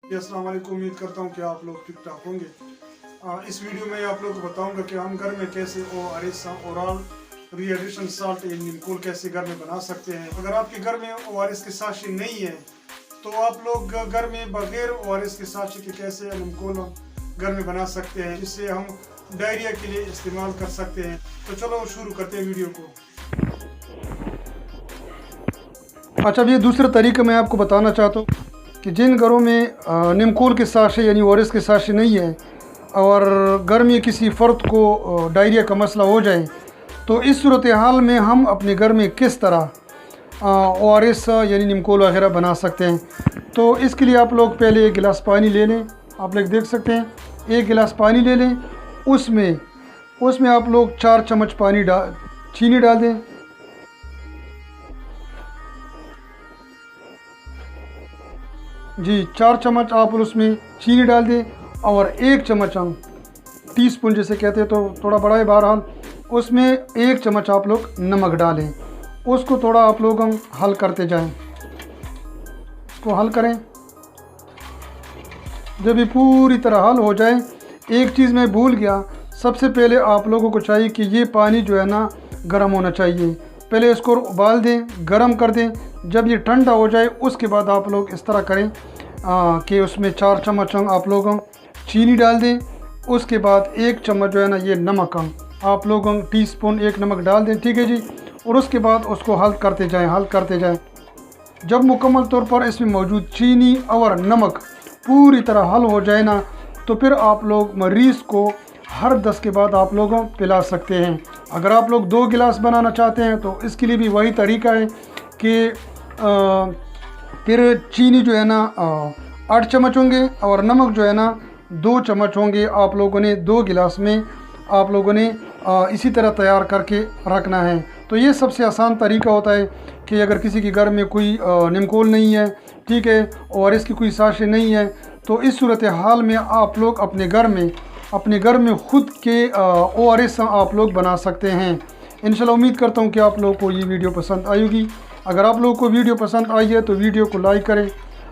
अस्सलाम वालेकुम। उम्मीद करता हूँ कि आप लोग ठीक ठाक होंगे। इस वीडियो में आप लोग को बताऊंगा कि हम घर में कैसे ORS ओरल रीहाइड्रेशन साल्ट या निमकोल कैसे घर में बना सकते हैं। अगर आपके घर में ORS की साशी नहीं है तो आप लोग घर में बगैर ORS की साशी के कैसे निमकोल घर में बना सकते हैं, जिससे हम डायरिया के लिए इस्तेमाल कर सकते हैं। तो चलो शुरू करते हैं वीडियो को। अच्छा, अब ये दूसरा तरीका मैं आपको बताना चाहता हूँ कि जिन घरों में निमकोल के साशे यानी ORS के साशे नहीं है और घर में किसी फ़र्द को डायरिया का मसला हो जाए तो इस सूरत हाल में हम अपने घर में किस तरह ORS यानी निमकोल वगैरह बना सकते हैं। तो इसके लिए आप लोग पहले एक गिलास पानी ले लें। आप लोग देख सकते हैं, एक गिलास पानी ले लें, उसमें आप लोग 4 चम्मच चीनी डाल दें। जी, 4 चम्मच आप उसमें चीनी डाल दें और 1 चम्मच हम टीस्पून जिसे कहते हैं तो थोड़ा बड़ा है बहरहाल, उसमें 1 चम्मच आप लोग नमक डालें। उसको थोड़ा आप लोग हम हल करते जाएं, इसको हल करें। जब ये पूरी तरह हल हो जाए, एक चीज़ मैं भूल गया, सबसे पहले आप लोगों को चाहिए कि ये पानी जो है ना गर्म होना चाहिए। पहले इसको उबाल दें, गर्म कर दें। जब ये ठंडा हो जाए उसके बाद आप लोग इस तरह करें कि उसमें 4 चम्मच आप लोग चीनी डाल दें। उसके बाद 1 चम्मच जो है ना ये नमक आप लोग टीस्पून 1 नमक डाल दें, ठीक है जी। और उसके बाद उसको हल करते जाएं। जब मुकम्मल तौर पर इसमें मौजूद चीनी और नमक पूरी तरह हल हो जाए ना, तो फिर आप लोग मरीज़ को हर 10 के बाद आप लोग पिला सकते हैं। अगर आप लोग 2 गिलास बनाना चाहते हैं तो इसके लिए भी वही तरीका है कि फिर चीनी जो है ना 8 चम्मच होंगे और नमक जो है ना 2 चम्मच होंगे। आप लोगों ने 2 गिलास में आप लोगों ने इसी तरह तैयार करके रखना है। तो ये सबसे आसान तरीका होता है कि अगर किसी के घर में कोई निमकोल नहीं है, ठीक है, और इसकी कोई साशे नहीं है, तो इस सूरत हाल में आप लोग अपने घर में ख़ुद के ORS आप लोग बना सकते हैं। इंशाल्लाह उम्मीद करता हूँ कि आप लोगों को ये वीडियो पसंद आएगी। अगर आप लोगों को वीडियो पसंद आई है तो वीडियो को लाइक करें,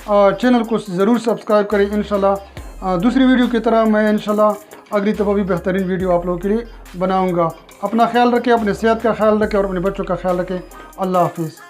चैनल को ज़रूर सब्सक्राइब करें। इंशाल्लाह दूसरी वीडियो की तरह मैं इंशाल्लाह अगली दफ़ा भी बेहतरीन वीडियो आप लोगों के लिए बनाऊँगा। अपना ख्याल रखें, अपने सेहत का ख्याल रखें और अपने बच्चों का ख्याल रखें। अल्लाह हाफिज़।